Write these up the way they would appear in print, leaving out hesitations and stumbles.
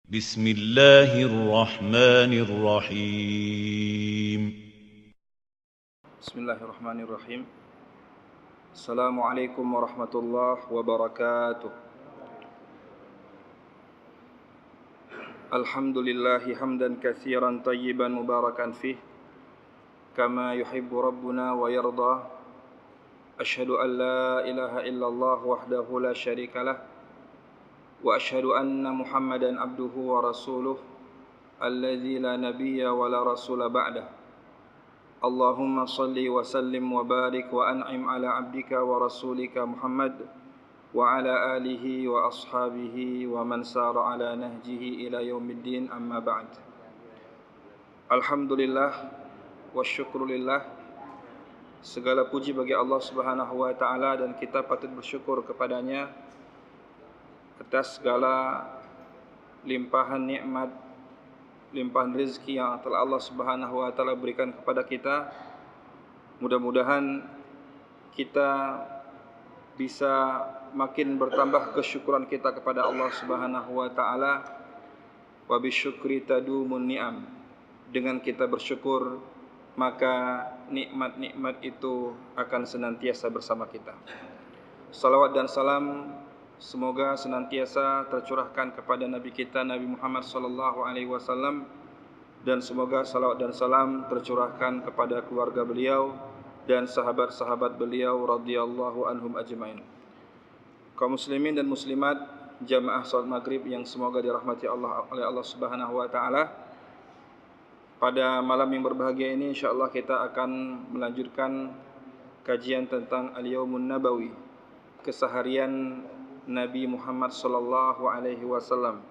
بسم الله الرحمن الرحيم بسم الله الرحمن الرحيم. السلام عليكم ورحمة الله وبركاته. الحمد لله حمدا كثيرا طيبا مباركا فيه كما يحب ربنا ويرضى. أشهد أن لا إله إلا الله وحده لا شريك له، وأشهد أن محمدا عبده ورسوله الذي لا نبي ولا رسول بعده. اللهم صل وسلم وبارك وأنعم على عبدك ورسولك محمد وعلى آله وأصحابه ومن سار على نهجه إلى يوم الدين. أما بعد. Alhamdulillah wa syukrulillah, segala puji bagi Allah Subhanahu wa taala dan kita patut bersyukur kepadanya atas segala limpahan nikmat, limpahan rezeki yang telah Allah Subhanahu wa taala berikan kepada kita. Mudah-mudahan kita bisa makin bertambah kesyukuran kita kepada Allah Subhanahu wa taala. Wa bisyukri tadumun ni'am. Dengan kita bersyukur, maka nikmat-nikmat itu akan senantiasa bersama kita. Salawat dan salam semoga senantiasa tercurahkan kepada Nabi kita Nabi Muhammad sallallahu alaihi wasallam, dan semoga salawat dan salam tercurahkan kepada keluarga beliau dan sahabat-sahabat beliau radhiyallahu anhum ajmain. Kaum muslimin dan muslimat jamaah salat maghrib yang semoga dirahmati Allah oleh Allah Subhanahu wa taala. Pada malam yang berbahagia ini insyaallah kita akan melanjutkan kajian tentang Al-Yaumun Nabawi, keseharian Nabi Muhammad sallallahu alaihi wasallam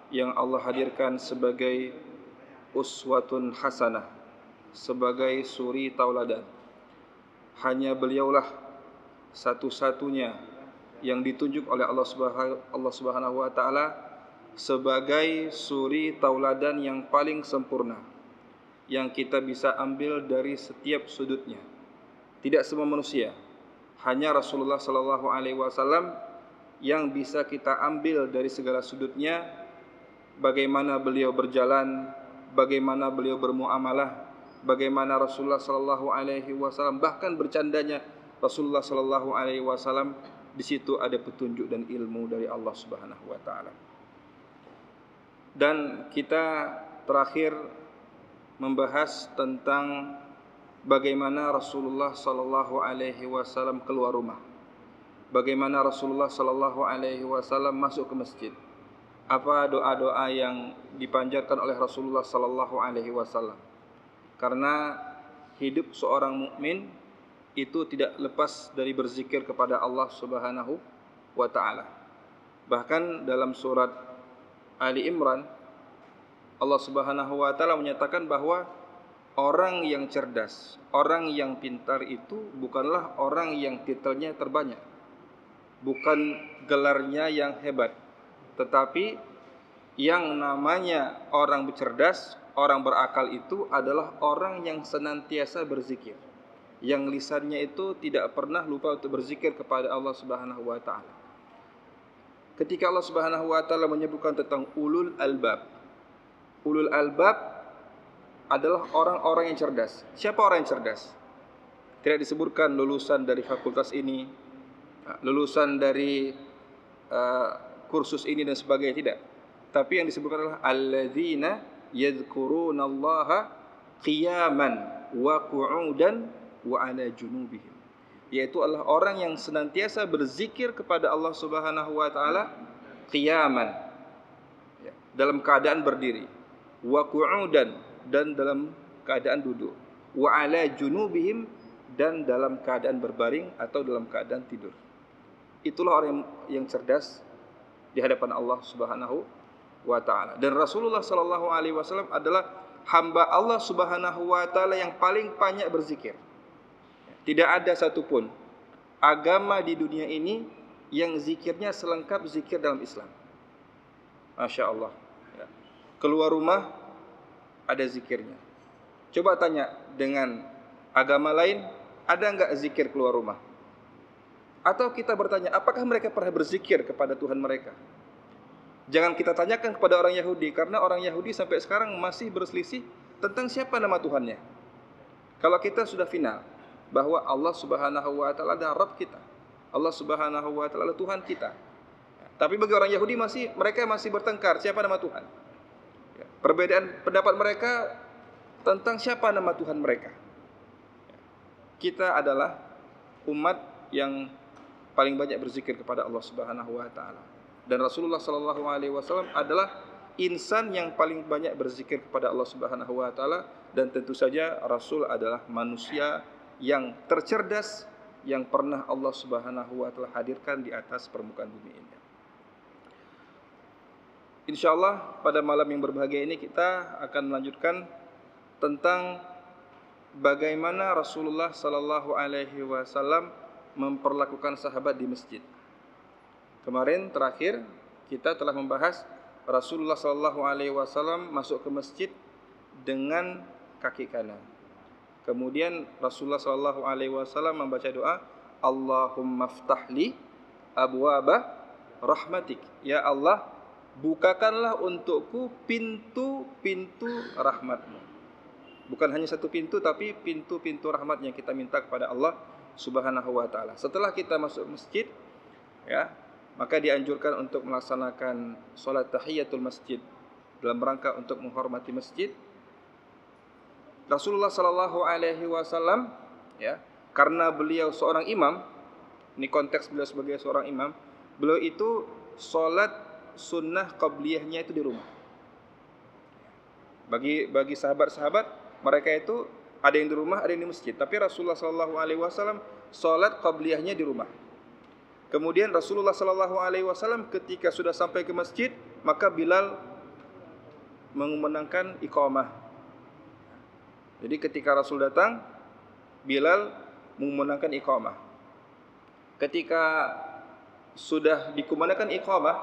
yang Allah hadirkan sebagai uswatun hasanah, sebagai suri tauladan. Hanya beliaulah satu-satunya yang ditunjuk oleh Allah Subhanahu wa taala sebagai suri tauladan yang paling sempurna, yang kita bisa ambil dari setiap sudutnya. Tidak semua manusia, hanya Rasulullah sallallahu alaihi wasallam yang bisa kita ambil dari segala sudutnya. Bagaimana beliau berjalan, bagaimana beliau bermuamalah, bagaimana Rasulullah sallallahu alaihi wasallam, bahkan bercandanya Rasulullah sallallahu alaihi wasallam, di situ ada petunjuk dan ilmu dari Allah Subhanahu wa taala. Dan kita terakhir membahas tentang bagaimana Rasulullah sallallahu alaihi wasallam keluar rumah. Bagaimana Rasulullah sallallahu alaihi wasallam masuk ke masjid. Apa doa-doa yang dipanjatkan oleh Rasulullah sallallahu alaihi wasallam. Karena hidup seorang mukmin itu tidak lepas dari berzikir kepada Allah Subhanahu wa taala. Bahkan dalam surat Ali Imran, Allah Subhanahu wa taala menyatakan bahwa orang yang cerdas, orang yang pintar itu bukanlah orang yang titelnya terbanyak, bukan gelarnya yang hebat, tetapi yang namanya orang cerdas, orang berakal itu adalah orang yang senantiasa berzikir, yang lisannya itu tidak pernah lupa untuk berzikir kepada Allah Subhanahu wa taala. Ketika Allah Subhanahu wa taala menyebutkan tentang ulul albab, ulul albab adalah orang-orang yang cerdas. Siapa orang yang cerdas? Tidak disebutkan lulusan dari fakultas ini, lulusan dari kursus ini dan sebagainya, tidak. Tapi yang disebutkan adalah alladzina yadhkurunallaha qiyaman wa qu'udan wa ala junubihim, yaitu adalah orang yang senantiasa berzikir kepada Allah Subhanahu wa taala qiyaman, dalam keadaan berdiri, wa qu'udan, dan dalam keadaan duduk, wa ala junubihim, dan dalam keadaan berbaring atau dalam keadaan tidur. Itulah orang yang cerdas di hadapan Allah Subhanahu wa taala. Dan Rasulullah sallallahu alaihi wasallam adalah hamba Allah Subhanahu wa taala yang paling banyak berzikir. Tidak ada satupun agama di dunia ini yang zikirnya selengkap zikir dalam Islam. Masya Allah. Keluar rumah ada zikirnya. Coba tanya dengan agama lain, ada enggak zikir keluar rumah? Atau kita bertanya, apakah mereka pernah berzikir kepada Tuhan mereka? Jangan kita tanyakan kepada orang Yahudi, karena orang Yahudi sampai sekarang masih berselisih tentang siapa nama Tuhannya. Kalau kita sudah final bahwa Allah Subhanahu wa taala adalah Rabb kita, Allah Subhanahu wa taala Tuhan kita. Tapi bagi orang Yahudi mereka masih bertengkar siapa nama Tuhan. Perbedaan pendapat mereka tentang siapa nama Tuhan mereka. Kita adalah umat yang paling banyak berzikir kepada Allah Subhanahu wa taala. Dan Rasulullah sallallahu alaihi wasallam adalah insan yang paling banyak berzikir kepada Allah Subhanahu wa taala, dan tentu saja Rasul adalah manusia yang tercerdas yang pernah Allah Subhanahu wa taala hadirkan di atas permukaan bumi ini. Insyaallah pada malam yang berbahagia ini kita akan melanjutkan tentang bagaimana Rasulullah sallallahu alaihi wasallam memperlakukan sahabat di masjid. Kemarin terakhir kita telah membahas Rasulullah sallallahu alaihi wasallam masuk ke masjid dengan kaki kanan. Kemudian Rasulullah sallallahu alaihi wasallam membaca doa, Allahumma ftahli abwaba rahmatik. Ya Allah, bukakanlah untukku pintu-pintu rahmatmu. Bukan hanya satu pintu, tapi pintu-pintu rahmat yang kita minta kepada Allah Subhanahu wa taala. Setelah kita masuk masjid, ya, maka dianjurkan untuk melaksanakan salat tahiyatul masjid dalam rangka untuk menghormati masjid. Rasulullah sallallahu alaihi wasallam, ya, karena beliau seorang imam, ini konteks beliau sebagai seorang imam, beliau itu salat sunnah qabliyahnya itu di rumah. Bagi sahabat-sahabat, mereka itu ada yang di rumah, ada yang di masjid. Tapi Rasulullah sallallahu alaihi wasallam salat qabliyahnya di rumah. Kemudian Rasulullah sallallahu alaihi wasallam ketika sudah sampai ke masjid, maka Bilal mengumandangkan iqamah. Jadi ketika Rasul datang, Bilal mengumandangkan iqamah. Ketika sudah dikumandangkan iqamah,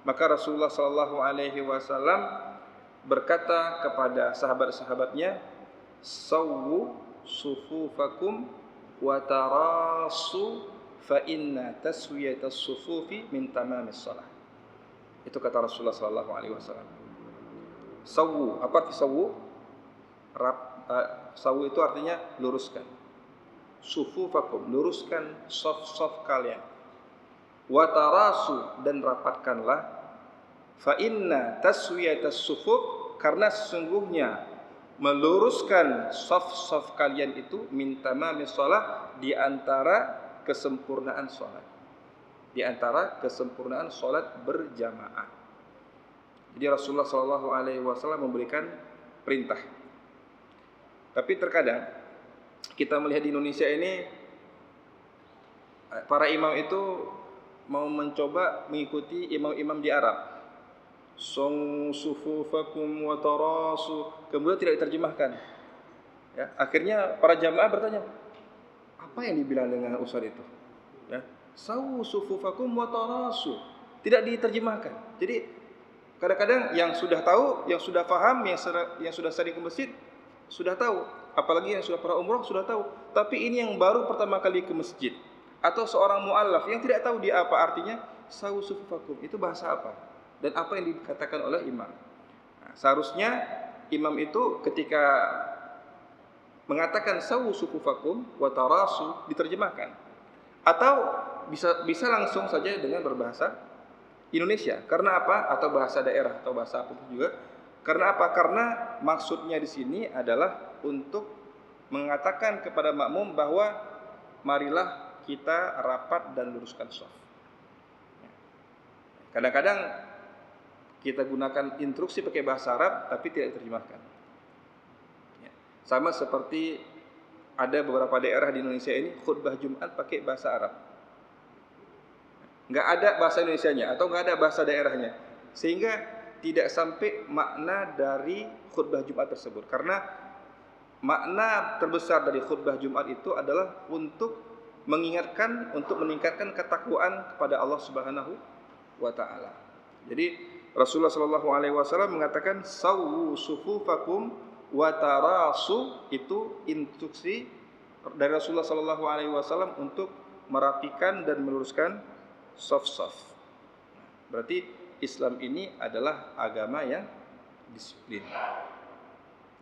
maka Rasulullah sallallahu alaihi wasallam berkata kepada sahabat-sahabatnya, "Sawwu sufufakum wa tarasu fa inna taswiyatas sufufi min tamamis shalah." Itu kata Rasulullah sallallahu alaihi wasallam. Sawwu, apa arti sawwu? Sawwu itu artinya luruskan. Sufufakum, luruskan saf-saf kalian. Wa tarasu, dan rapatkanlah. Fa inna taswiyatas sufuf, karena sesungguhnya meluruskan saf-saf kalian itu min tamamis shalah, di antara kesempurnaan salat. Di antara kesempurnaan salat berjamaah. Jadi Rasulullah sallallahu alaihi wasallam memberikan perintah. Tapi terkadang kita melihat di Indonesia ini para imam itu mau mencoba mengikuti imam-imam di Arab. Song sufufakum wa tarasu, kemudian tidak diterjemahkan. Ya, akhirnya para jamaah bertanya, apa yang dibilang dengan ustaz itu? Ya, sawu sufufakum wa tarasu, tidak diterjemahkan. Jadi kadang-kadang yang sudah tahu, yang sudah faham, yang sudah sering ke masjid sudah tahu, apalagi yang sudah pernah umrah sudah tahu. Tapi ini yang baru pertama kali ke masjid, atau seorang mu'allaf yang tidak tahu dia apa artinya sawu sufufakum, itu bahasa apa dan apa yang dikatakan oleh imam. Nah, seharusnya imam itu ketika mengatakan sawu sufufakum wa tarasu diterjemahkan, atau bisa langsung saja dengan berbahasa Indonesia. Karena apa? Atau bahasa daerah atau bahasa apa juga. Karena apa? Karena maksudnya di sini adalah untuk mengatakan kepada makmum bahwa marilah kita rapat dan luruskan shaf. Kadang-kadang kita gunakan instruksi pakai bahasa Arab tapi tidak diterjemahkan. Sama seperti ada beberapa daerah di Indonesia ini khutbah Jumat pakai bahasa Arab. Enggak ada bahasa Indonesianya atau enggak ada bahasa daerahnya, sehingga tidak sampai makna dari khutbah Jumat tersebut. Karena makna terbesar dari khutbah Jumat itu adalah untuk mengingatkan, untuk meningkatkan ketakwaan kepada Allah Subhanahu wa taala. Jadi Rasulullah sallallahu alaihi wasallam mengatakan sawu sufufakum wa tarasu, itu instruksi dari Rasulullah sallallahu alaihi wasallam untuk merapikan dan meluruskan saf-saf. Berarti Islam ini adalah agama yang disiplin.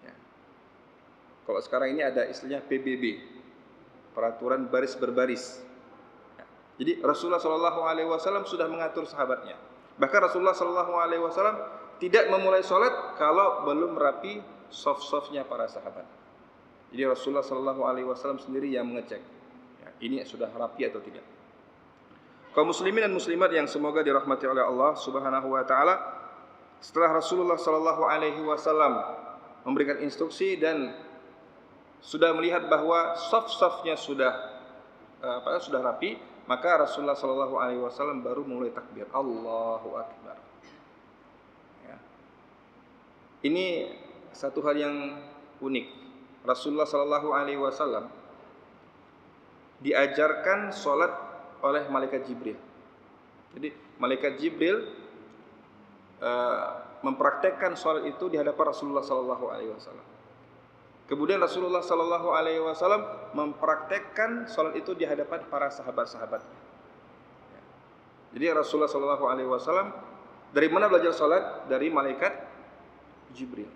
Ya. Kalau sekarang ini ada istilahnya PBB, peraturan baris berbaris. Ya. Jadi Rasulullah SAW sudah mengatur sahabatnya. Bahkan Rasulullah SAW tidak memulai sholat kalau belum rapi soft-softnya para sahabat. Jadi Rasulullah SAW sendiri yang mengecek, ya, ini sudah rapi atau tidak. Kaum muslimin dan muslimat yang semoga dirahmati oleh Allah Subhanahu wa taala, setelah Rasulullah SAW memberikan instruksi dan sudah melihat bahwa soft-softnya sudah rapi, maka Rasulullah SAW baru mulai takbir, Allahu Akbar. Ya. Ini satu hal yang unik. Rasulullah SAW diajarkan sholat oleh malaikat Jibril. Jadi malaikat Jibril mempraktekkan sholat itu di hadapan Rasulullah SAW. Kemudian Rasulullah SAW mempraktekkan sholat itu di hadapan para sahabat-sahabatnya. Jadi Rasulullah SAW dari mana belajar sholat? Dari malaikat Jibril.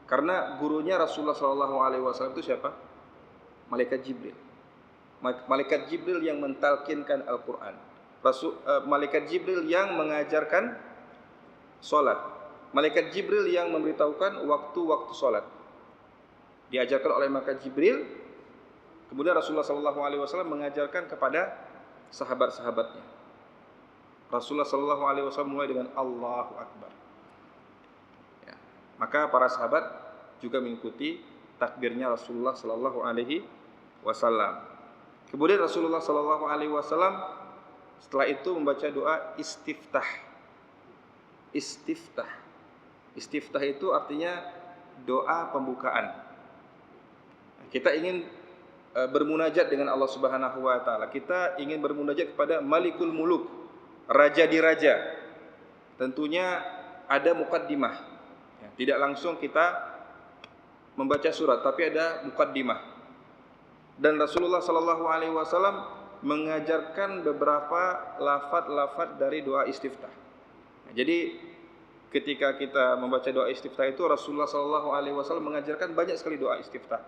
Karena gurunya Rasulullah SAW itu siapa? Malaikat Jibril. Malaikat Jibril yang mentalkinkan Al-Quran. Malaikat Jibril yang mengajarkan sholat. Malaikat Jibril yang memberitahukan waktu-waktu sholat. Diajarkan oleh malaikat Jibril. Kemudian Rasulullah SAW mengajarkan kepada sahabat-sahabatnya. Rasulullah SAW mulai dengan Allahu Akbar. Ya. Maka para sahabat juga mengikuti takbirnya Rasulullah SAW. Kemudian Rasulullah SAW setelah itu membaca doa istiftah. Istiftah. Istiftah itu artinya doa pembukaan. Kita ingin bermunajat dengan Allah Subhanahu wa taala. Kita ingin bermunajat kepada Malikul Muluk, raja di raja. Tentunya ada muqaddimah. Ya, tidak langsung kita membaca surat, tapi ada muqaddimah. Dan Rasulullah SAW mengajarkan beberapa lafaz-lafaz dari doa istiftah. Nah, jadi ketika kita membaca doa istiftah itu Rasulullah SAW mengajarkan banyak sekali doa istiftah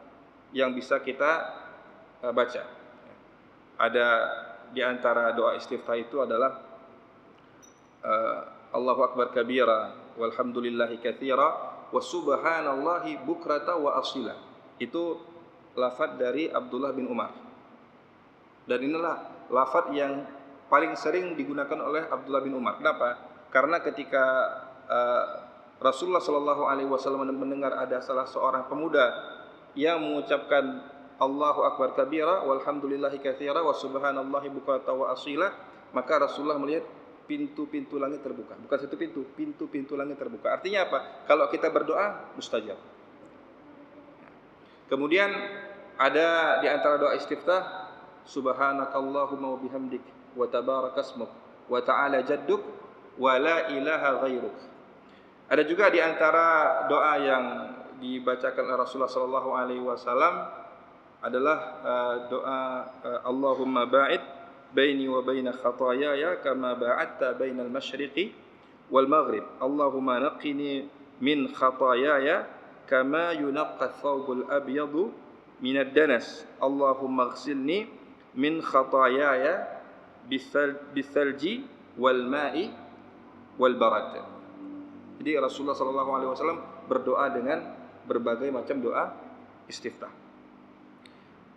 yang bisa kita baca. Ada di antara doa istiftah itu adalah Allahu Akbar kabira walhamdulillahi katsira wa subhanallahi bukrata wa asila. Itu lafaz dari Abdullah bin Umar. Dan inilah lafaz yang paling sering digunakan oleh Abdullah bin Umar. Kenapa? Karena ketika Rasulullah SAW mendengar ada salah seorang pemuda yang mengucapkan Allahu Akbar kabira walhamdulillahi katsira wa subhanallahi bukrata wa asila, maka Rasulullah melihat pintu-pintu langit terbuka. Bukan satu pintu, pintu-pintu langit terbuka. Artinya apa? Kalau kita berdoa, mustajab. Kemudian ada di antara doa istiftah, subhanakallahumma wa bihamdik wa tabarakasmuk wa ta'ala jadduk wa la ilaha ghairuk. Ada juga di antara doa yang dibacakan oleh Rasulullah SAW adalah doa Allahumma ba'id baini wa baina khataayaya kama ba'adta bainal masyriqi wal maghrib. Allahumma naqqini min khataayaya kama yunaqqa thawbul abyadu minad danas. Allahumma ighsilni min khataayaya bithalji wal ma'i wal barad. Jadi Rasulullah SAW berdoa dengan berbagai macam doa istiftah.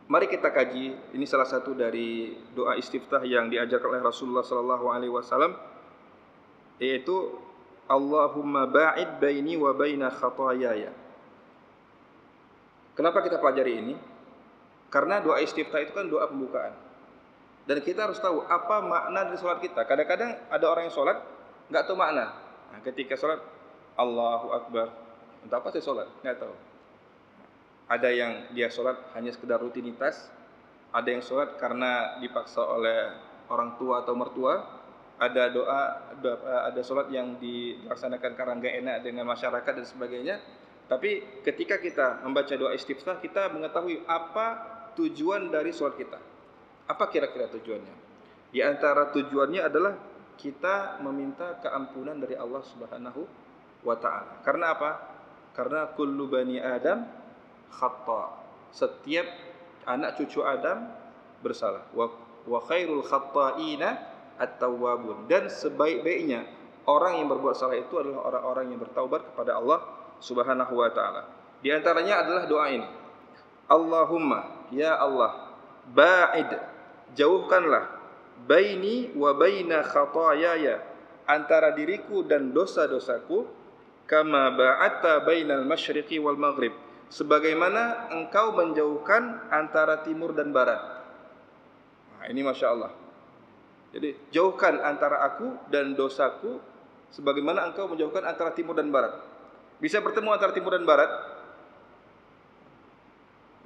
Mari kita kaji, ini salah satu dari doa istiftah yang diajarkan oleh Rasulullah SAW, yaitu Allahumma ba'id baini wa baina khataayaya. Kenapa kita pelajari ini? Karena doa istiftah itu kan doa pembukaan. Dan kita harus tahu apa makna dari sholat kita. Kadang-kadang ada orang yang sholat nggak tahu makna. Nah, ketika sholat Allahu Akbar, entah apa saya sholat, nggak tahu. Ada yang dia sholat hanya sekedar rutinitas, ada yang sholat karena dipaksa oleh orang tua atau mertua, ada ada sholat yang dilaksanakan karena nggak enak dengan masyarakat dan sebagainya. Tapi ketika kita membaca doa istiftah, kita mengetahui apa tujuan dari sholat kita. Apa kira-kira tujuannya? Di antara tujuannya adalah kita meminta keampunan dari Allah Subhanahu wa taala. Karena apa? Karena kullu bani Adam khata'. Setiap anak cucu Adam bersalah. Wa khairul khatta'ina at-tawwabun. Dan sebaik-baiknya orang yang berbuat salah itu adalah orang-orang yang bertaubat kepada Allah Subhanahu wa taala. Di antaranya adalah doa ini. Allahumma, ya Allah, ba'id, jauhkanlah baini wa baina khataayaya, antara diriku dan dosa-dosaku, kama ba'atta bainal masyriqi wal maghrib, sebagaimana engkau menjauhkan antara timur dan barat. Nah, ini Masya Allah. Jadi jauhkan antara aku dan dosaku sebagaimana engkau menjauhkan antara timur dan barat. Bisa bertemu antara timur dan barat?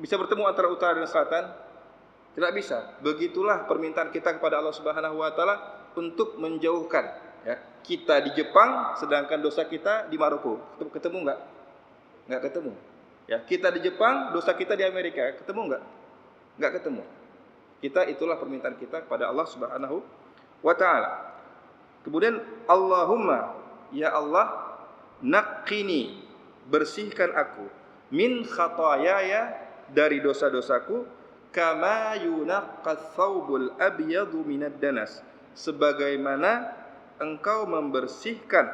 Bisa bertemu antara utara dan selatan? Tidak bisa. Begitulah permintaan kita kepada Allah Subhanahu wa taala untuk menjauhkan, ya. Kita di Jepang sedangkan dosa kita di Maroko. Ketemu enggak? Enggak ketemu. Ya, kita di Jepang, dosa kita di Amerika. Ketemu enggak? Enggak ketemu. Kita, itulah permintaan kita kepada Allah Subhanahu wa taala. Kemudian Allahumma, ya Allah, naqqini, bersihkan aku, min khataayaya, dari dosa-dosaku, kama yunaqqas thawbul abyadu minad danas, sebagaimana engkau membersihkan,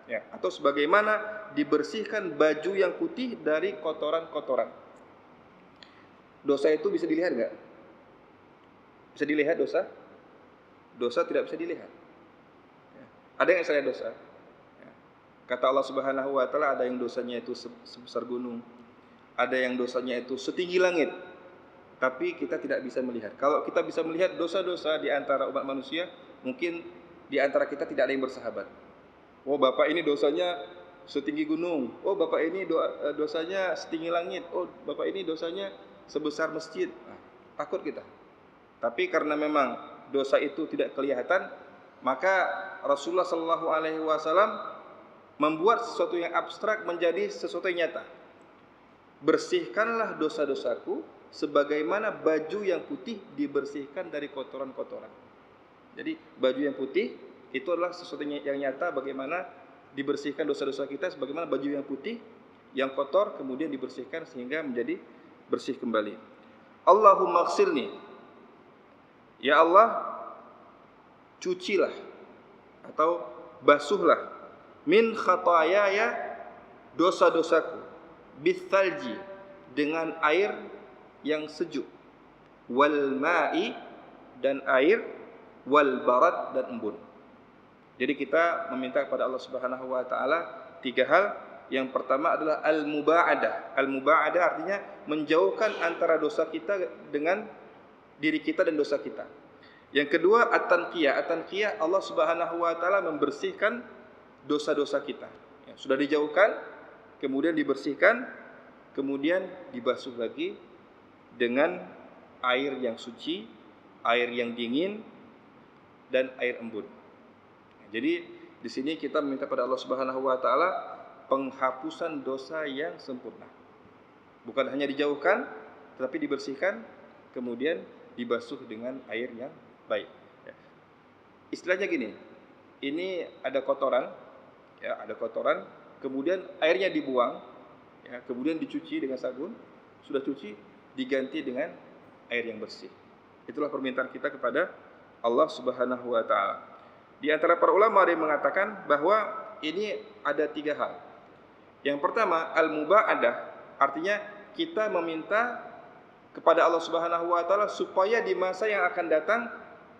ya, atau sebagaimana dibersihkan baju yang putih dari kotoran-kotoran. Dosa itu bisa dilihat enggak? Bisa dilihat dosa? Dosa tidak bisa dilihat. Ya. Ada yang saya dosa. Ya. Kata Allah Subhanahu wa taala, ada yang dosanya itu sebesar gunung, ada yang dosanya itu setinggi langit. Tapi kita tidak bisa melihat. Kalau kita bisa melihat dosa-dosa di antara umat manusia, mungkin di antara kita tidak ada yang bersahabat. Oh, bapak ini dosanya setinggi gunung. Oh, bapak ini dosanya setinggi langit. Oh, bapak ini dosanya sebesar masjid. Nah, takut kita. Tapi karena memang dosa itu tidak kelihatan, maka Rasulullah sallallahu alaihi wasallam membuat sesuatu yang abstrak menjadi sesuatu yang nyata. Bersihkanlah dosa-dosaku sebagaimana baju yang putih dibersihkan dari kotoran-kotoran. Jadi baju yang putih itu adalah sesuatu yang nyata, bagaimana dibersihkan dosa-dosa kita, sebagaimana baju yang putih yang kotor kemudian dibersihkan sehingga menjadi bersih kembali. Allahumma ighsilni, ya Allah, cucilah atau basuhlah, min khataayaya, dosa-dosaku, bithalji, dengan air yang sejuk, wal ma'i, dan air, wal barat, dan embun. Jadi kita meminta kepada Allah Subhanahu wa taala 3 hal. Yang pertama adalah al-muba'adah. Al-muba'adah artinya menjauhkan antara dosa kita dengan diri kita dan dosa kita. Yang kedua at-tanqiyah. At-tanqiyah, Allah Subhanahu wa taala membersihkan dosa-dosa kita. Ya, sudah dijauhkan, kemudian dibersihkan, kemudian dibasuh lagi dengan air yang suci, air yang dingin, dan air embun. Jadi di sini kita meminta kepada Allah Subhanahu wa taala penghapusan dosa yang sempurna. Bukan hanya dijauhkan, tetapi dibersihkan, kemudian dibasuh dengan air yang baik. Ya. Istilahnya gini, ini ada kotoran, ya, ada kotoran, kemudian airnya dibuang, ya, kemudian dicuci dengan sabun, sudah cuci, diganti dengan air yang bersih. Itulah permintaan kita kepada Allah Subhanahu wa taala. Di antara para ulama ada yang mengatakan bahwa ini ada 3 hal. Yang pertama, al-muba'adah, artinya kita meminta kepada Allah Subhanahu wa taala supaya di masa yang akan datang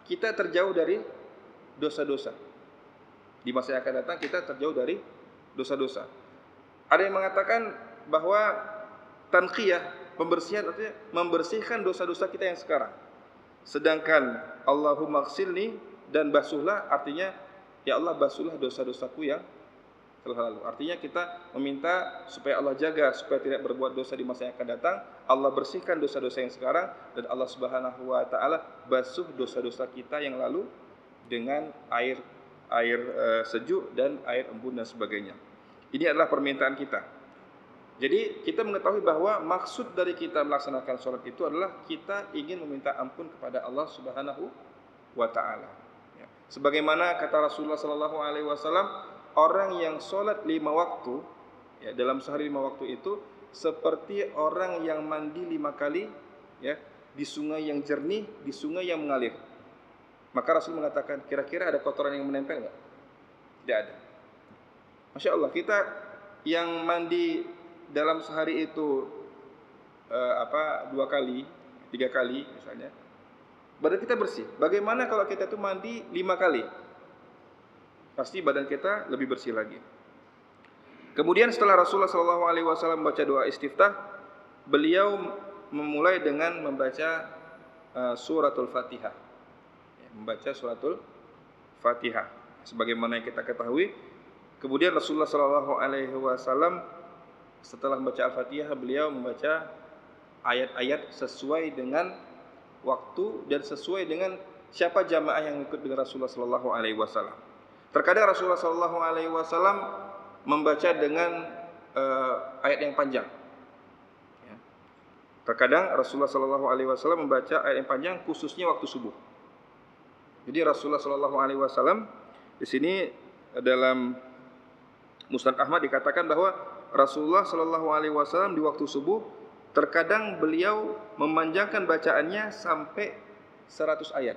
kita terjauh dari dosa-dosa. Di masa yang akan datang kita terjauh dari dosa-dosa. Ada yang mengatakan bahwa tanqiyah, pembersihan, artinya membersihkan dosa-dosa kita yang sekarang. Sedangkan Allahumma ighsilni, dan basuhlah, artinya ya Allah, basuhlah dosa-dosaku yang telah lalu. Artinya kita meminta supaya Allah jaga supaya tidak berbuat dosa di masa yang akan datang. Allah bersihkan dosa-dosa yang sekarang, dan Allah Subhanahu wa taala basuh dosa-dosa kita yang lalu dengan air sejuk dan air embun dan sebagainya. Ini adalah permintaan kita. Jadi kita mengetahui bahwa maksud dari kita melaksanakan sholat itu adalah kita ingin meminta ampun kepada Allah Subhanahu wa taala. Ya. Sebagaimana kata Rasulullah sallallahu alaihi wasallam, orang yang sholat 5 waktu, ya, dalam sehari 5 waktu itu seperti orang yang mandi 5 kali, ya, di sungai yang jernih, di sungai yang mengalir. Maka Rasul mengatakan, kira-kira ada kotoran yang menempel enggak? Tidak ada. Masya Allah, kita yang mandi dalam sehari itu 2 kali, 3 kali misalnya, badan kita bersih. Bagaimana kalau kita itu mandi 5 kali? Pasti badan kita lebih bersih lagi. Kemudian setelah Rasulullah SAW membaca doa istiftah, beliau memulai dengan membaca suratul Fatihah. Membaca suratul Fatihah. Sebagaimana yang kita ketahui, kemudian Rasulullah SAW setelah membaca Al-Fatihah, beliau membaca ayat-ayat sesuai dengan waktu dan sesuai dengan siapa jamaah yang ikut dengan Rasulullah SAW. Terkadang Rasulullah SAW membaca dengan ayat yang panjang. Ya. Terkadang Rasulullah SAW membaca ayat yang panjang khususnya waktu subuh. Jadi Rasulullah SAW di sini dalam Musnad Ahmad dikatakan bahwa Rasulullah SAW di waktu subuh terkadang beliau memanjangkan bacaannya sampai 100 ayat.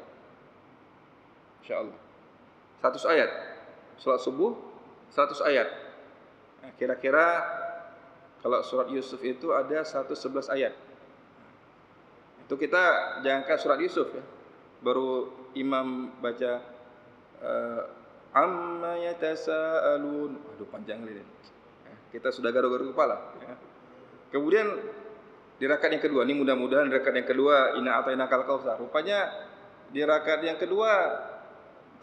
Insyaallah. 100 ayat. Salat subuh 100 ayat. Nah, kira-kira kalau surat Yusuf itu ada 111 ayat. Itu kita jangankan surat Yusuf ya. Baru imam baca amma yatasaalun. Aduh panjang ini. Kita sudah garuk-garuk kepala ya. Kemudian di rakaat yang kedua, ini mudah-mudahan di rakaat yang kedua inna atainakal kautsar. Rupanya di rakaat yang kedua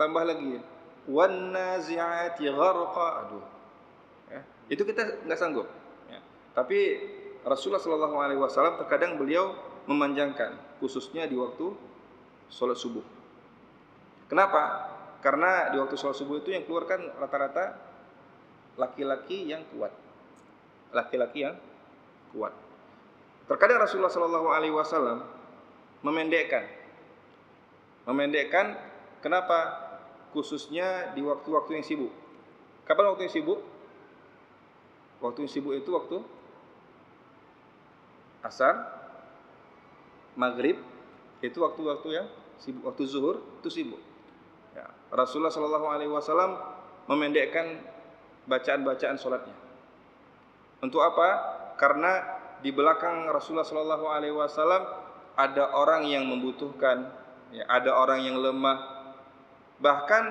tambah lagi wan nazi'ati gharqa. Aduh. Ya, itu kita enggak sanggup ya. Tapi Rasulullah SAW terkadang beliau memanjangkan khususnya di waktu sholat subuh. Kenapa? Karena di waktu sholat subuh itu yang keluar kan rata-rata laki-laki yang kuat. Laki-laki yang kuat. Terkadang Rasulullah SAW memendekkan. Kenapa? Khususnya di waktu-waktu yang sibuk. Kapan waktu yang sibuk? Waktu yang sibuk itu waktu asar, maghrib, itu waktu-waktu yang sibuk. Waktu zuhur itu sibuk. Ya. Rasulullah SAW memendekkan bacaan-bacaan sholatnya. Untuk apa? Karena di belakang Rasulullah SAW ada orang yang membutuhkan, ya, ada orang yang lemah, bahkan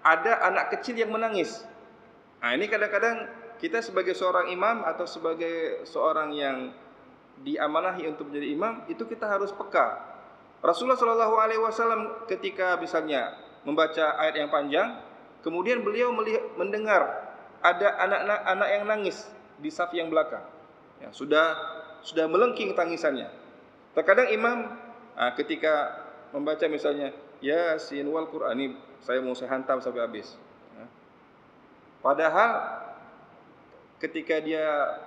ada anak kecil yang menangis. Nah, ini kadang-kadang kita sebagai seorang imam atau sebagai seorang yang diamanahi untuk menjadi imam, itu kita harus peka. Rasulullah SAW ketika misalnya membaca ayat yang panjang, kemudian beliau mendengar ada anak-anak yang nangis di saf yang belakang. Ya, sudah melengking tangisannya. Terkadang imam ketika membaca misalnya Yasin wal Qur'an, ini saya hantam sampai habis. Ya. Padahal ketika dia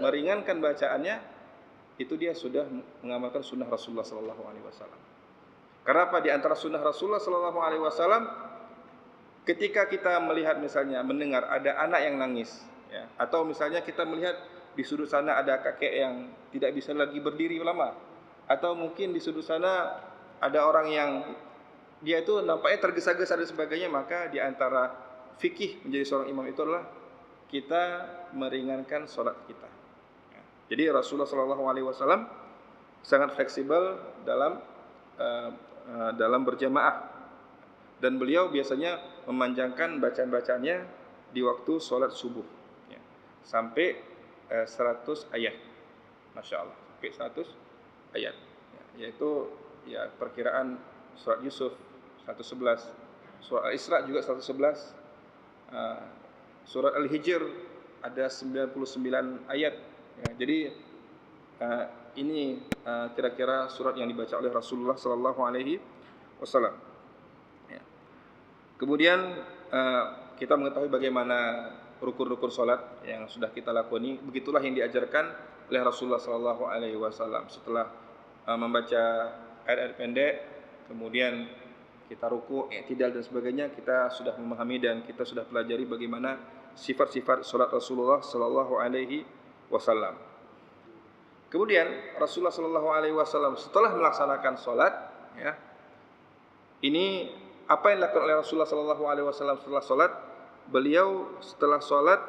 meringankan bacaannya, itu dia sudah mengamalkan sunnah Rasulullah SAW. Karena apa? Di antara sunnah Rasulullah SAW, ketika kita melihat misalnya mendengar ada anak yang nangis, ya, atau misalnya kita melihat di sudut sana ada kakek yang tidak bisa lagi berdiri lama, atau mungkin di sudut sana ada orang yang dia itu nampaknya tergesa-gesa dan sebagainya, maka di antara fikih menjadi seorang imam itu adalah kita meringankan sholat kita. Ya. Jadi Rasulullah SAW sangat fleksibel dalam berjamaah, dan beliau biasanya memanjangkan bacaan-bacaannya di waktu sholat subuh. Sampai 100 ayat, Masya Allah, sampai 100 ayat, ya, yaitu ya perkiraan surat Yusuf 111, surat Al-Isra juga 111, surat Al-Hijr ada 99 ayat. Ya, jadi ini kira-kira surat yang dibaca oleh Rasulullah SAW. Ya. Kemudian kita mengetahui bagaimana rukun-rukun sholat yang sudah kita lakoni. Begitulah yang diajarkan oleh Rasulullah SAW. Setelah membaca ayat-ayat pendek, kemudian kita ruku, i'tidal dan sebagainya, kita sudah memahami dan kita sudah pelajari bagaimana sifat-sifat salat Rasulullah sallallahu alaihi wasallam. Kemudian Rasulullah sallallahu alaihi wasallam setelah melaksanakan salat, ya. Ini apa yang dilakukan oleh Rasulullah sallallahu alaihi wasallam setelah salat? Beliau setelah salat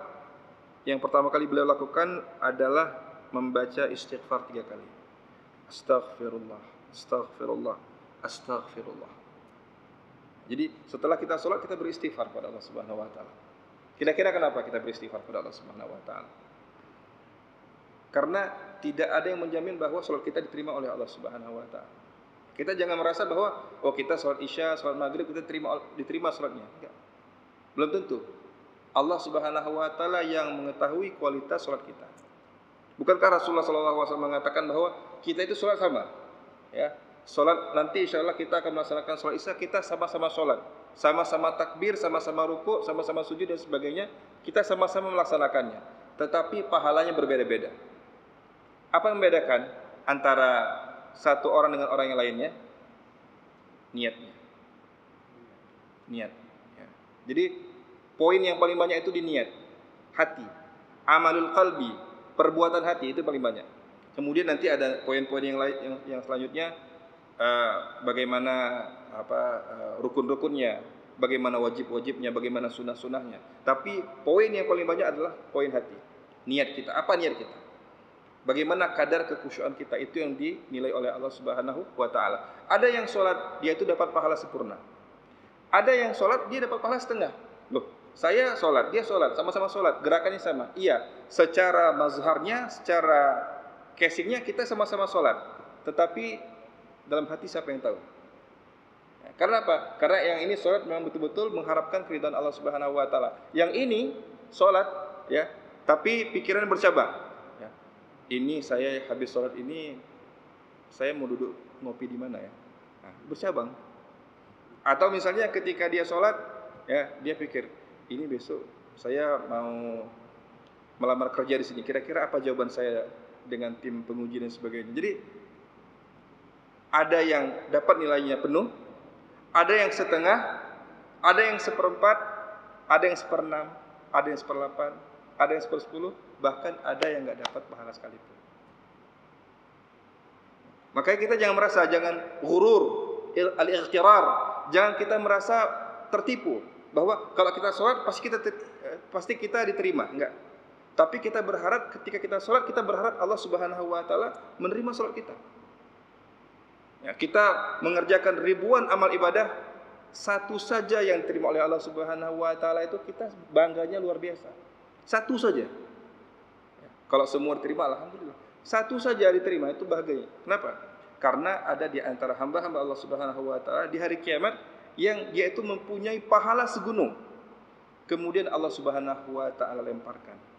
yang pertama kali beliau lakukan adalah membaca istighfar 3 kali. Astaghfirullah, astaghfirullah, astaghfirullah. Jadi setelah kita salat kita beristighfar kepada Allah Subhanahu wa taala. Kira-kira kenapa kita beristighfar kepada Allah Subhanahu wa taala? Karena tidak ada yang menjamin bahwa salat kita diterima oleh Allah Subhanahu wa taala. Kita jangan merasa bahwa kita salat Isya, salat Maghrib kita diterima salatnya. Enggak. Belum tentu. Allah Subhanahu wa taala yang mengetahui kualitas salat kita. Bukankah Rasulullah sallallahu alaihi wasallam mengatakan bahwa kita itu salat sama? Ya. Salat nanti insyaallah kita akan melaksanakan salat Isya, kita sama-sama salat. Sama-sama takbir, sama-sama ruku', sama-sama sujud dan sebagainya, kita sama-sama melaksanakannya. Tetapi pahalanya berbeda-beda. Apa yang membedakan antara satu orang dengan orang yang lainnya? Niatnya. Niat. Ya. Jadi poin yang paling banyak itu di niat, hati, amalul qalbi, perbuatan hati itu paling banyak. Kemudian nanti ada poin-poin yang lain yang selanjutnya, bagaimana rukun-rukunnya, bagaimana wajib-wajibnya, bagaimana sunnah-sunnahnya. Tapi poin yang paling banyak adalah poin hati, niat kita. Apa niat kita? Bagaimana kadar kekhusyuan kita, itu yang dinilai oleh Allah Subhanahu wa taala. Ada yang sholat dia itu dapat pahala sempurna. Ada yang sholat dia dapat pahala setengah. Loh, saya sholat, dia sholat, sama-sama sholat, gerakannya sama. Iya, secara mazharnya, secara casingnya kita sama-sama sholat. Tetapi dalam hati siapa yang tahu? Karena apa? Karena yang ini sholat memang betul-betul mengharapkan keridhaan Allah Subhanahu wa taala. Yang ini sholat, ya, tapi pikiran bercabang. Ya. Ini saya habis sholat ini, saya mau duduk ngopi di mana ya? Nah, bercabang. Atau misalnya ketika dia sholat, ya, dia pikir, ini besok saya mau melamar kerja di sini. Kira-kira apa jawaban saya dengan tim penguji dan sebagainya. Jadi ada yang dapat nilainya penuh, ada yang setengah, ada yang seperempat, ada yang seperenam, ada yang seperdelapan, ada yang sepersepuluh, bahkan ada yang enggak dapat pahala sekalipun. Makanya kita jangan merasa, jangan ghurur, al-ightirar, jangan kita merasa tertipu bahwa kalau kita sholat pasti kita diterima. Enggak. Tapi kita berharap ketika kita sholat, kita berharap Allah Subhanahu wa taala menerima sholat kita. Ya, kita mengerjakan ribuan amal ibadah, satu saja yang diterima oleh Allah Subhanahu wa taala itu kita bangganya luar biasa. Satu saja. Ya, kalau semua diterima alhamdulillah. Satu saja diterima itu bahagia. Kenapa? Karena ada di antara hamba-hamba Allah Subhanahu wa taala di hari kiamat yang dia itu mempunyai pahala segunung. Kemudian Allah Subhanahu wa taala lemparkan.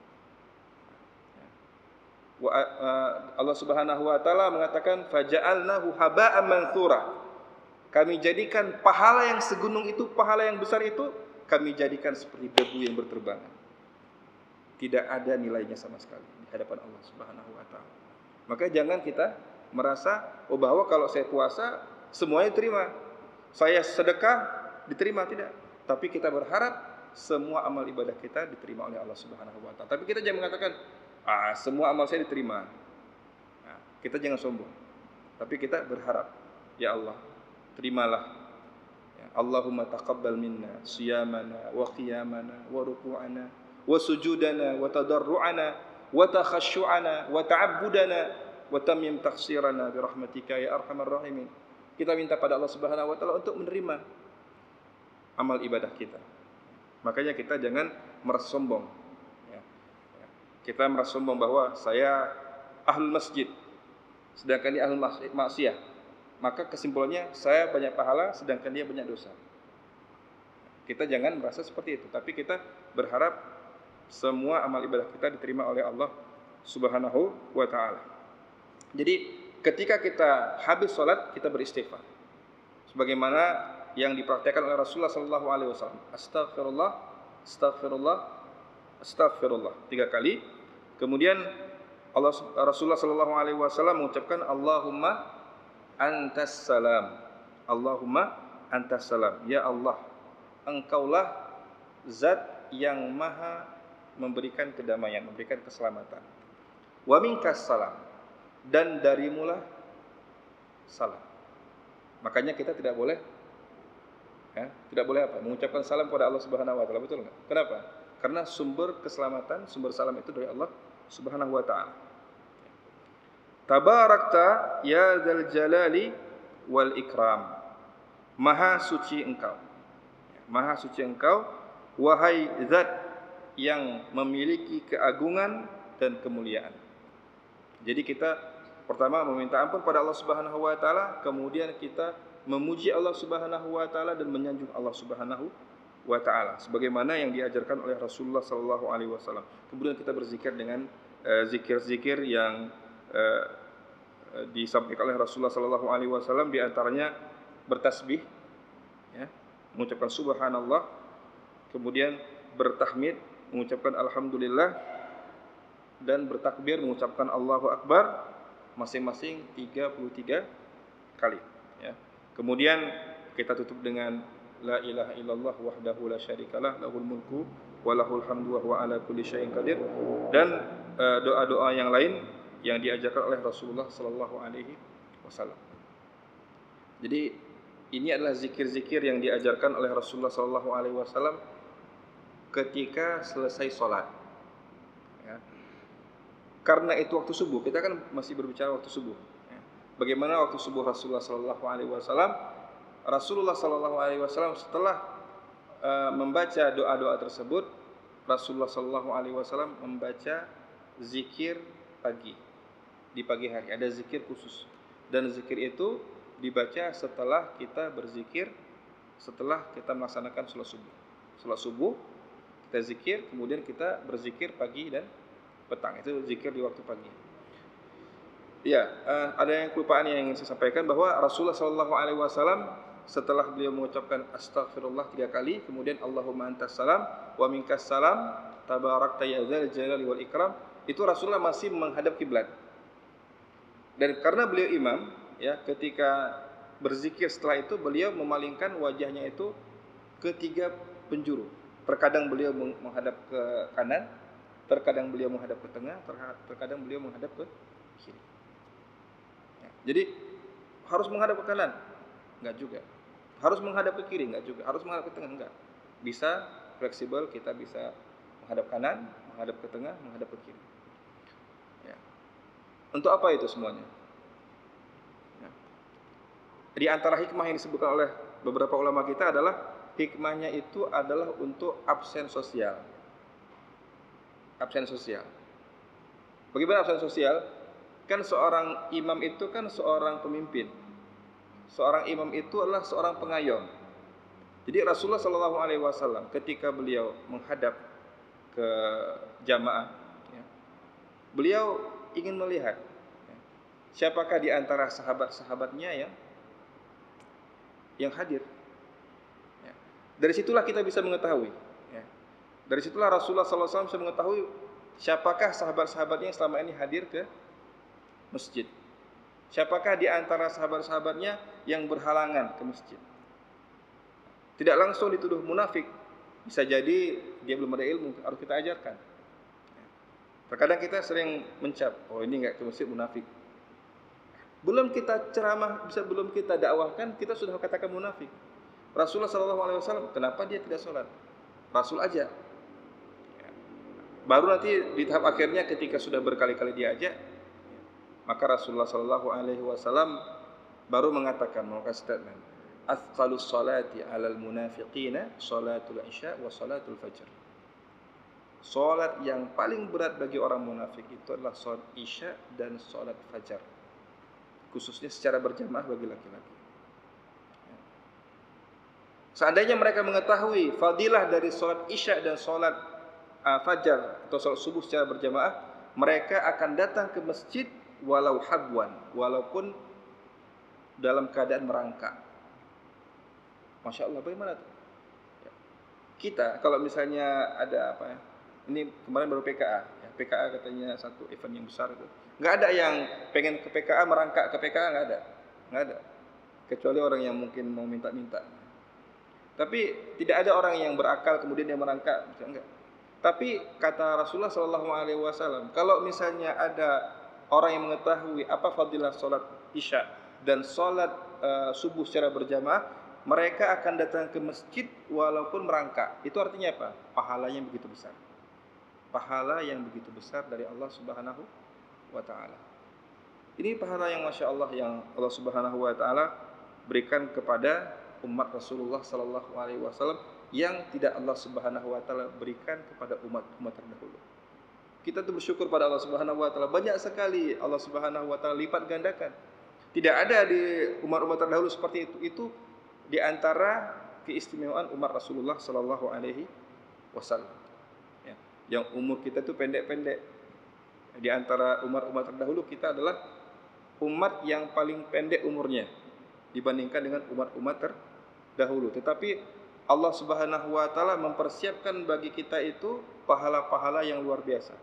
Allah Subhanahu wa taala mengatakan faja'alnahu haba'an manthura. Kami jadikan pahala yang segunung itu, pahala yang besar itu, kami jadikan seperti debu yang berterbangan. Tidak ada nilainya sama sekali di hadapan Allah Subhanahu wa taala. Maka jangan kita merasa bahwa kalau saya puasa semuanya diterima. Saya sedekah diterima, tidak. Tapi kita berharap semua amal ibadah kita diterima oleh Allah Subhanahu wa taala. Tapi kita jangan mengatakan semua amal saya diterima. Nah, kita jangan sombong. Tapi kita berharap, ya Allah, terimalah. Ya, Allahumma taqabbal minna siyamana wa qiyamana wa ruku'ana wa sujudana wa tadarru'ana wa takhasyu'ana wa ta'abbudana wa tamim taqsirana bi rahmatika ya arhamar rahimin. Kita minta pada Allah Subhanahu wa taala untuk menerima amal ibadah kita. Makanya kita jangan merasa sombong. Kita merasa sombong bahwa saya ahlul masjid, sedangkan dia ahlul maksiyah. Maka kesimpulannya saya banyak pahala, sedangkan dia banyak dosa. Kita jangan merasa seperti itu, tapi kita berharap semua amal ibadah kita diterima oleh Allah Subhanahu wa taala. Jadi ketika kita habis sholat, kita beristighfar. Sebagaimana yang dipraktikkan oleh Rasulullah sallallahu alaihi wasallam. Astaghfirullah, astaghfirullah, astaghfirullah 3 kali. Kemudian Rasulullah sallallahu alaihi wasallam mengucapkan Allahumma antas salam. Allahumma antas salam. Ya Allah, Engkaulah zat yang maha memberikan kedamaian, memberikan keselamatan. Wa minkas salam, dan darimulah salam. Makanya kita tidak boleh tidak boleh mengucapkan salam kepada Allah Subhanahu wa taala, betul enggak? Kenapa? Karena sumber keselamatan, sumber salam itu dari Allah Subhanahu wa taala. Tabarakta ya dzal jalali wal ikram. Maha suci engkau. Maha suci engkau, wahai zat yang memiliki keagungan dan kemuliaan. Jadi kita pertama meminta ampun pada Allah Subhanahu wa taala, kemudian kita memuji Allah Subhanahu wa taala dan menyanjung Allah Subhanahu wa taala sebagaimana yang diajarkan oleh Rasulullah sallallahu alaihi wasallam. Kemudian kita berzikir dengan zikir-zikir yang disampaikan oleh Rasulullah sallallahu alaihi wasallam, di antaranya bertasbih, ya, mengucapkan subhanallah, kemudian bertahmid, mengucapkan alhamdulillah, dan bertakbir, mengucapkan Allahu akbar, masing-masing 33 kali, ya. Kemudian kita tutup dengan la ilaha illallah wahdahu la syarikalah lahul mulku wa lahul hamdu wa huwa ala kulli syai'in qadir, dan doa-doa yang lain yang diajarkan oleh Rasulullah sallallahu alaihi wasallam. Jadi ini adalah zikir-zikir yang diajarkan oleh Rasulullah sallallahu alaihi wasallam ketika selesai salat, ya. Karena itu waktu subuh, kita kan masih berbicara waktu subuh. Bagaimana waktu subuh Rasulullah sallallahu alaihi wasallam? Rasulullah sallallahu alaihi wasallam setelah membaca doa-doa tersebut, Rasulullah sallallahu alaihi wasallam membaca zikir pagi. Di pagi hari ada zikir khusus. Dan zikir itu dibaca setelah kita berzikir, setelah kita melaksanakan salat subuh. Salat subuh kita zikir, kemudian kita berzikir pagi dan petang. Itu zikir di waktu pagi. Ya, ada yang kelupaan yang ingin saya sampaikan, bahwa Rasulullah sallallahu alaihi wasallam setelah beliau mengucapkan astaghfirullah 3 kali, kemudian Allahumma antas salam wa minkas salam tabarakta ya dzal jalali wal ikram, itu Rasulullah masih menghadap kiblat. Dan karena beliau imam, ya, ketika berzikir setelah itu beliau memalingkan wajahnya itu ke 3 penjuru. Terkadang beliau menghadap ke kanan, terkadang beliau menghadap ke tengah, terkadang beliau menghadap ke kiri. Jadi harus menghadap ke kanan? Enggak juga. Harus menghadap ke kiri? Enggak juga. Harus menghadap ke tengah? Enggak. Bisa fleksibel, kita bisa menghadap kanan, menghadap ke tengah, menghadap ke kiri. Ya. Untuk apa itu semuanya? Ya. Di antara hikmah yang disebutkan oleh beberapa ulama kita adalah hikmahnya itu adalah untuk absen sosial. Absen sosial. Bagaimana absen sosial? Kan seorang imam itu kan seorang pemimpin. Seorang imam itu adalah seorang pengayom. Jadi Rasulullah sallallahu alaihi wasallam ketika beliau menghadap ke jamaah, ya, beliau ingin melihat, ya, siapakah di antara sahabat-sahabatnya yang hadir. Ya. Dari situlah kita bisa mengetahui. Ya. Dari situlah Rasulullah sallallahu alaihi wasallam bisa mengetahui siapakah sahabat-sahabatnya yang selama ini hadir ke masjid. Siapakah di antara sahabat-sahabatnya yang berhalangan ke masjid. Tidak langsung dituduh munafik. Bisa jadi dia belum ada ilmu, harus kita ajarkan. Terkadang kita sering mencap, oh ini enggak ke masjid, munafik. Belum kita ceramah, belum kita dakwahkan, kita sudah katakan munafik. Rasulullah SAW, kenapa dia tidak sholat? Rasul aja. Baru nanti di tahap akhirnya ketika sudah berkali-kali diajak, maka Rasulullah sallallahu alaihi wasallam baru mengatakan, mengatakan statement, athqalus salati 'alal munafiqina salatul isya wa salatul fajr. Salat yang paling berat bagi orang munafik itu adalah salat isya dan salat fajar. Khususnya secara berjamaah bagi laki-laki. Seandainya mereka mengetahui fadilah dari salat isya dan salat fajar atau salat subuh secara berjamaah, mereka akan datang ke masjid walau habwan, walaupun dalam keadaan merangkak. Masya Allah, bagaimana tuh? Kita kalau misalnya ada apa ya? Ini kemarin baru PKA, ya, PKA katanya satu event yang besar itu. Enggak ada yang pengen ke PKA merangkak ke PKA, enggak ada. kecuali orang yang mungkin mau minta-minta. Tapi tidak ada orang yang berakal kemudian dia merangkak, enggak. Tapi kata Rasulullah Shallallahu Alaihi Wasallam, kalau misalnya ada orang yang mengetahui apa fadilah sholat isya dan sholat subuh secara berjamaah, mereka akan datang ke masjid walaupun merangkak. Itu artinya apa? Pahala yang begitu besar. Pahala yang begitu besar dari Allah Subhanahu wa Ta'ala. Ini pahala yang Masya Allah yang Allah Subhanahu wa Ta'ala berikan kepada umat Rasulullah Sallallahu Alaihi Wasallam yang tidak Allah Subhanahu Wa Taala berikan kepada umat-umat terdahulu. Kita tuh bersyukur pada Allah Subhanahu Wa Taala, banyak sekali Allah Subhanahu Wa Taala lipat gandakan. Tidak ada di umat-umat terdahulu seperti itu. Itu di antara keistimewaan umat Rasulullah Sallallahu Alaihi Wasallam. Ya, yang umur kita tuh pendek-pendek. Di antara umat-umat terdahulu kita adalah umat yang paling pendek umurnya dibandingkan dengan umat-umat terdahulu. Tetapi Allah Subhanahu wa Ta'ala mempersiapkan bagi kita itu pahala-pahala yang luar biasa.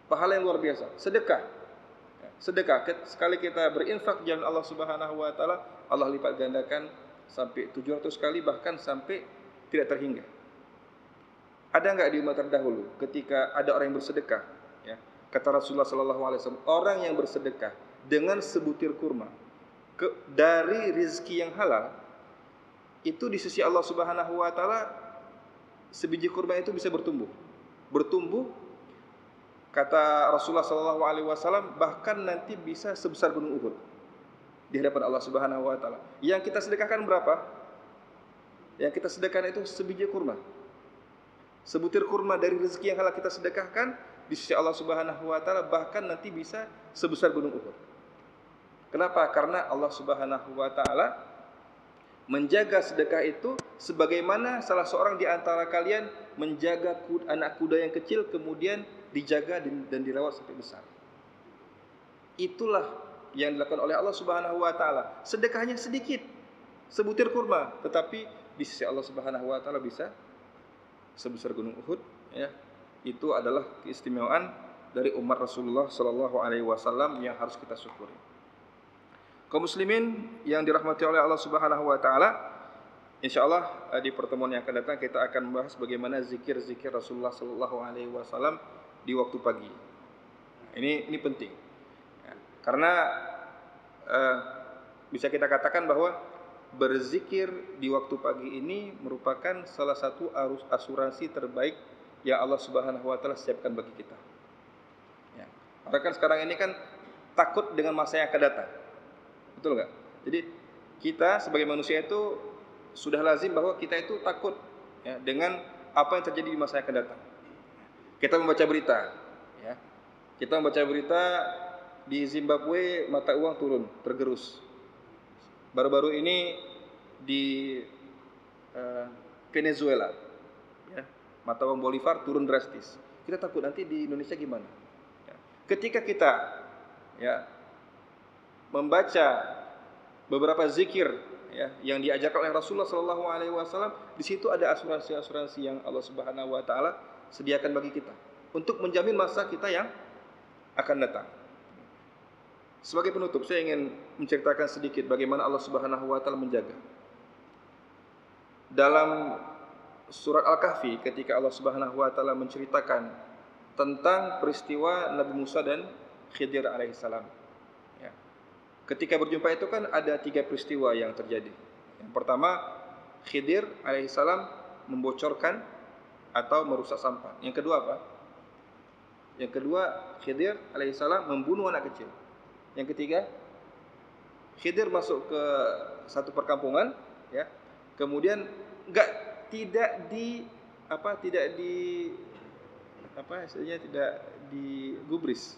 Pahala yang luar biasa. Sedekah. Sedekah. Sekali kita berinfak jalan Allah Subhanahu wa Ta'ala, Allah lipat gandakan sampai 700 kali, bahkan sampai tidak terhingga. Ada enggak di umat terdahulu ketika ada orang yang bersedekah, ya, kata Rasulullah sallallahu alaihi wasallam, orang yang bersedekah dengan sebutir kurma dari rezeki yang halal, itu di sisi Allah Subhanahu wa Ta'ala sebiji kurma itu bisa bertumbuh, kata Rasulullah sallallahu alaihi wasallam, bahkan nanti bisa sebesar gunung Uhud di hadapan Allah Subhanahu wa Ta'ala. Yang kita sedekahkan berapa? Yang kita sedekahkan itu sebiji kurma. Sebutir kurma dari rezeki yang halal kita sedekahkan di sisi Allah Subhanahu wa Ta'ala, bahkan nanti bisa sebesar gunung Uhud. Kenapa? Karena Allah Subhanahu wa Ta'ala menjaga sedekah itu sebagaimana salah seorang di antara kalian menjaga anak kuda yang kecil, kemudian dijaga dan dirawat sampai besar. Itulah yang dilakukan oleh Allah Subhanahu wa Ta'ala. Sedekahnya sedikit, sebutir kurma, tetapi di sisi Allah Subhanahu wa Ta'ala bisa sebesar gunung Uhud, ya. Itu adalah keistimewaan dari umat Rasulullah sallallahu alaihi wasallam yang harus kita syukuri. Kaum muslimin yang dirahmati oleh Allah Subhanahu wa Ta'ala, insyaallah di pertemuan yang akan datang kita akan membahas bagaimana zikir-zikir Rasulullah sallallahu alaihi wasallam di waktu pagi. Ini penting. Ya, karena bisa kita katakan bahwa berzikir di waktu pagi ini merupakan salah satu asuransi terbaik yang Allah Subhanahu wa Ta'ala siapkan bagi kita. Ya. Orang kan sekarang ini kan takut dengan masa yang akan datang. Betul enggak? Jadi kita sebagai manusia itu sudah lazim bahwa kita itu takut, ya, dengan apa yang terjadi di masa yang akan datang. Kita membaca berita, ya. Kita membaca berita di Zimbabwe mata uang turun, tergerus. Baru-baru ini di Venezuela, ya, mata uang Bolivar turun drastis. Kita takut nanti di Indonesia gimana? Ya. Ketika kita, ya, membaca beberapa zikir, ya, yang diajarkan oleh Rasulullah sallallahu alaihi wasallam, di situ ada asuransi-asuransi yang Allah Subhanahu wa Ta'ala sediakan bagi kita untuk menjamin masa kita yang akan datang. Sebagai penutup, saya ingin menceritakan sedikit bagaimana Allah Subhanahu wa Ta'ala menjaga. Dalam surat Al-Kahfi, ketika Allah Subhanahu wa Ta'ala menceritakan tentang peristiwa Nabi Musa dan Khidir alaihissalam, ya. Ketika berjumpa itu kan ada 3 peristiwa yang terjadi. Yang pertama, Khidir alaihissalam membocorkan atau merusak sampah. Yang kedua apa? Yang kedua, Khidir alaihissalam membunuh anak kecil. Yang ketiga, Khidir masuk ke satu perkampungan, ya. Kemudian tidak digubris.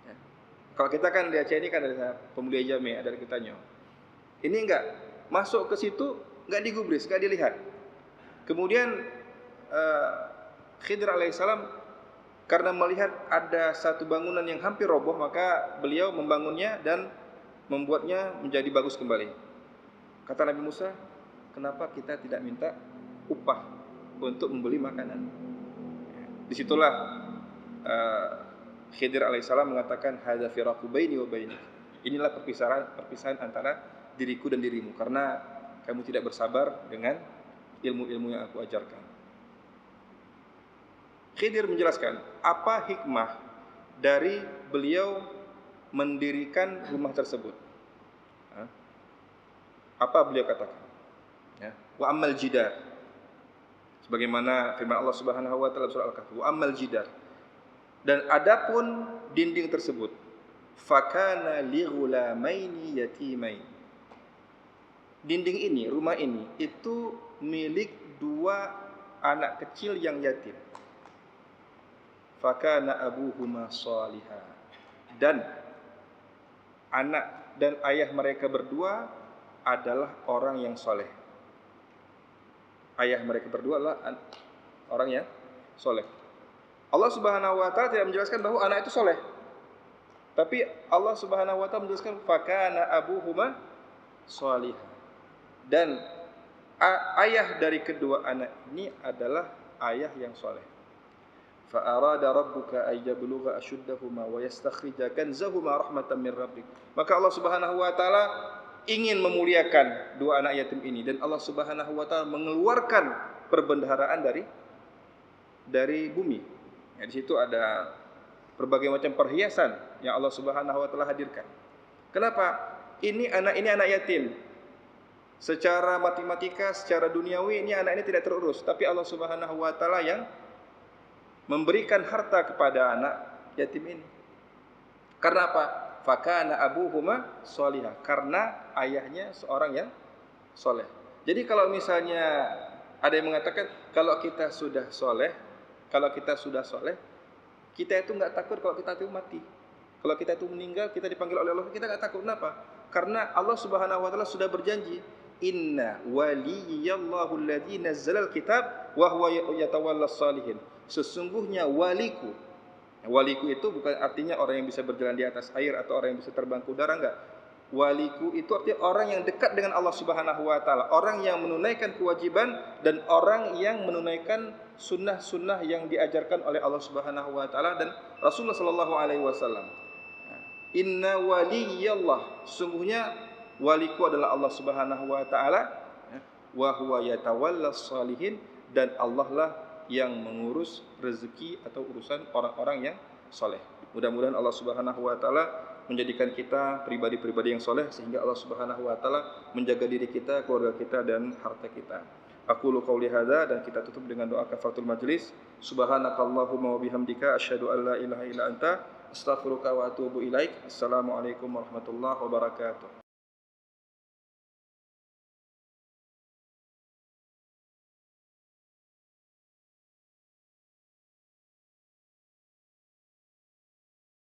Ya. Kalau kita kan di Aceh ini kan ada pemulia Jami, ada Kitanyo. Ini enggak masuk ke situ, enggak digubris, enggak dilihat. Kemudian Khidir alaihissalam karena melihat ada satu bangunan yang hampir roboh, maka beliau membangunnya dan membuatnya menjadi bagus kembali. Kata Nabi Musa, kenapa kita tidak minta upah untuk membeli makanan? Disitulah Khidir alaihissalam mengatakan, hadza firaqu baini wa bainik. Inilah perpisahan antara diriku dan dirimu karena kamu tidak bersabar dengan ilmu-ilmu yang aku ajarkan. Khidir menjelaskan apa hikmah dari beliau mendirikan rumah tersebut. Apa beliau katakan? Wa ammal jidar. Sebagaimana firman Allah Subhanahu wa taala surah Al-Kahfi, wa ammal jidar. Dan adapun dinding tersebut, fakana li ghulamaini yatimain. Dinding ini, rumah ini itu milik dua anak kecil yang yatim. Fakana abuhuma salihah. Dan anak dan ayah mereka berdua adalah orang yang soleh. Ayah mereka berdua adalah orang yang soleh. Allah Subhanahu wa taala tidak menjelaskan bahwa anak itu soleh. Tapi Allah Subhanahu wa taala menjelaskan fakana abuhuma salihah. Dan ayah dari kedua anak ini adalah ayah yang soleh. Fa arada rabbuka ay yablugha ashuddahuma wa yastakhrija kanzahuma rahmatan min rabbik. Maka Allah Subhanahu wa taala ingin memuliakan dua anak yatim ini dan Allah Subhanahu wa taala mengeluarkan perbendaharaan dari bumi. Ya, di situ ada berbagai macam perhiasan yang Allah Subhanahu wa taala hadirkan. Kenapa? Ini anak yatim. Secara matematika, secara duniawi ini anak ini tidak terurus, tapi Allah Subhanahu wa taala yang memberikan harta kepada anak yatim ini. Karena apa? Fakana abuhuma salihah. Karena ayahnya seorang yang soleh. Jadi kalau misalnya ada yang mengatakan kalau kita sudah soleh, kita itu nggak takut kalau kita itu mati. Kalau kita itu meninggal, kita dipanggil oleh Allah, kita nggak takut. Kenapa? Karena Allah Subhanahu wa taala sudah berjanji, inna waliyallahu alladzi nazzalal kitab wa huwa yatawallas salihin. Sesungguhnya waliku. Waliku itu bukan artinya orang yang bisa berjalan di atas air atau orang yang bisa terbang ke udara, enggak. Waliku itu artinya orang yang dekat dengan Allah Subhanahu wa taala, orang yang menunaikan kewajiban dan orang yang menunaikan sunnah-sunnah yang diajarkan oleh Allah Subhanahu wa taala dan Rasulullah sallallahu alaihi wasallam. Inna waliyallah, sungguhnya waliku adalah Allah Subhanahu wa taala, wa huwa yatawallas salihin, dan Allah lah yang mengurus rezeki atau urusan orang-orang yang soleh. Mudah-mudahan Allah Subhanahu wa taala menjadikan kita pribadi-pribadi yang soleh sehingga Allah Subhanahu wa taala menjaga diri kita, keluarga kita dan harta kita. Aqulu qauli hadza, dan kita tutup dengan doa kafaratul majlis. Subhanakallahumma wa bihamdika asyhadu an la ilaha illa anta astaghfiruka wa atubu ilaik. Assalamualaikum warahmatullahi wabarakatuh.